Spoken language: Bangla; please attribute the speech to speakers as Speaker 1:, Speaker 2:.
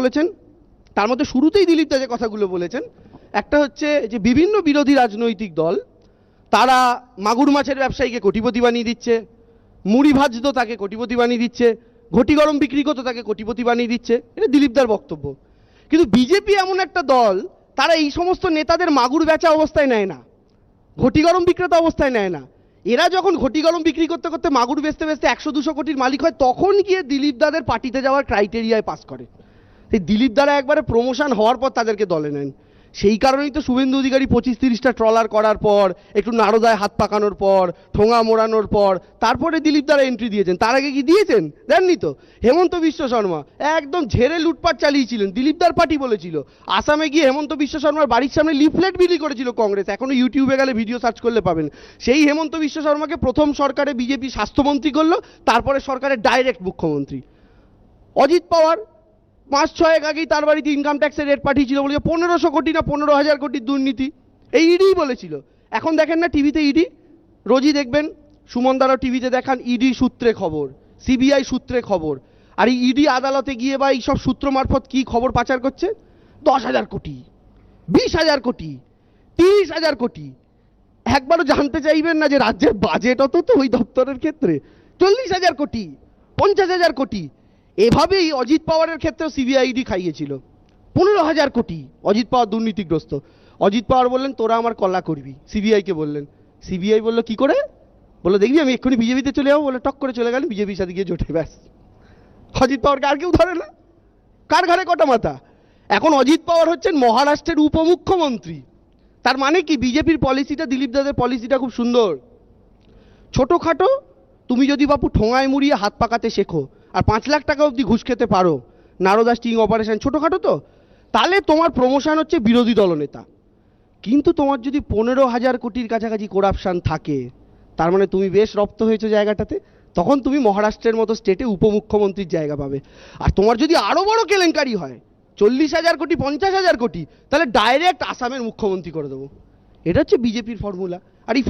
Speaker 1: বলেছেন, তার মধ্যে শুরুতেই দিলীপ দা যে কথাগুলো বলেছেন, একটা হচ্ছে যে বিভিন্ন বিরোধী রাজনৈতিক দল তারা মাগুর মাছের ব্যবসায়ীকে কোটিপতি বানিয়ে দিচ্ছে, মুড়ি ভাজতো তাকে কোটিপতি বানিয়ে দিচ্ছে, ঘটি গরম বিক্রি করতো তাকে কোটিপতি বানিয়ে দিচ্ছে, এটা দিলীপদার বক্তব্য। কিন্তু বিজেপি এমন একটা দল, তারা এই সমস্ত নেতাদের মাগুর বেচা অবস্থায় নেয় না, ঘটি গরম বিক্রেতা অবস্থায় নেয় না। এরা যখন ঘটি গরম বিক্রি করতে করতে মাগুর বেচতে বেচতে 100-200 কোটির মালিক হয়, তখন গিয়ে দিলীপ দাদের পার্টিতে যাওয়ার ক্রাইটেরিয়ায় পাস করে। এই দিলীপ দ্বারা একবারে প্রমোশন হওয়ার পর তাদেরকে দলে নেন। সেই কারণেই তো শুভেন্দু অধিকারী 25-30টা ট্রলার করার পর, একটু নারদায় হাত পাকানোর পর, ঠোঙা মোড়ানোর পর তারপরে দিলীপ দ্বারা এন্ট্রি দিয়েছেন। তার আগে কি দিয়েছেন? দেননি তো। হেমন্ত বিশ্ব শর্মা একদম ঝেড়ে লুটপাট চালিয়েছিলেন, দিলীপ দার পার্টি বলেছিল। আসামে গিয়ে হেমন্ত বিশ্ব শর্মার বাড়ির সামনে লিফলেট বিলি করেছিল কংগ্রেস, এখনো ইউটিউবে গেলে ভিডিও সার্চ করলে পাবেন। সেই হেমন্ত বিশ্ব শর্মাকে প্রথম সরকারে বিজেপি স্বাস্থ্যমন্ত্রী করলো, তারপরে সরকারের ডাইরেক্ট মুখ্যমন্ত্রী। অজিত পাওয়ার 5-6 আগেই তার বাড়িতে ইনকাম ট্যাক্সের রেট পাঠিয়েছিল, বলে 1500 কোটি না 15,000 কোটির দুর্নীতি, এই ইডিই বলেছিল। এখন দেখেন না টিভিতে ইডি, রোজই দেখবেন, সুমন দ্বারা টিভিতে দেখান ইডি সূত্রে খবর, সিবিআই সূত্রে খবর। আর এই ইডি আদালতে গিয়ে বা এইসব সূত্র মারফত কি খবর পাচার করছে? 10,000 কোটি, 20,000 কোটি, 30,000 কোটি। একবারও জানতে চাইবেন না যে রাজ্যের বাজেট অত তো ওই দপ্তরের ক্ষেত্রে? 40,000 কোটি, 50,000 কোটি। এভাবেই অজিত পাওয়ারের ক্ষেত্রেও সিবিআইডি খাইয়েছিল 15,000 কোটি। অজিত পাওয়ার দুর্নীতিগ্রস্ত। অজিত পাওয়ার বললেন তোরা আমার কল্লা করবি, সিবিআইকে বললেন। সিবিআই বললো কি করে? বললো দেখবি আমি এক্ষুনি বিজেপিতে চলে যাবো, বলে টক করে চলে গেলেন বিজেপির সাথে গিয়ে জোটে, ব্যাস। অজিত পাওয়ারকে আর কেউ ধরে না, কার ঘাড়ে কটা মাথা। এখন অজিত পাওয়ার হচ্ছেন মহারাষ্ট্রের উপমুখ্যমন্ত্রী। তার মানে কি, বিজেপির পলিসিটা, দিলীপ দাদের পলিসিটা খুব সুন্দর। ছোটোখাটো তুমি যদি বাপু ঠোঙায় মুড়িয়ে হাত পাকাতে শেখো আর 5 লাখ টাকা অবধি ঘুষ খেতে পারো, নারদা স্টিং অপারেশন ছোটোখাটো তো, তাহলে তোমার প্রমোশন হচ্ছে বিরোধী দলনেতা। কিন্তু তোমার যদি 15,000 কোটির কাছাকাছি করাপশান থাকে, তার মানে তুমি বেশ রপ্ত হয়েছো জায়গাটাতে, তখন তুমি মহারাষ্ট্রের মতো স্টেটে উপমুখ্যমন্ত্রীর জায়গা পাবে। আর তোমার যদি আরও বড় কেলেঙ্কারি হয়, 40,000 কোটি, 50,000 কোটি, তাহলে ডাইরেক্ট আসামের মুখ্যমন্ত্রী করে দেবো। এটা হচ্ছে বিজেপির ফর্মুলা। আর এই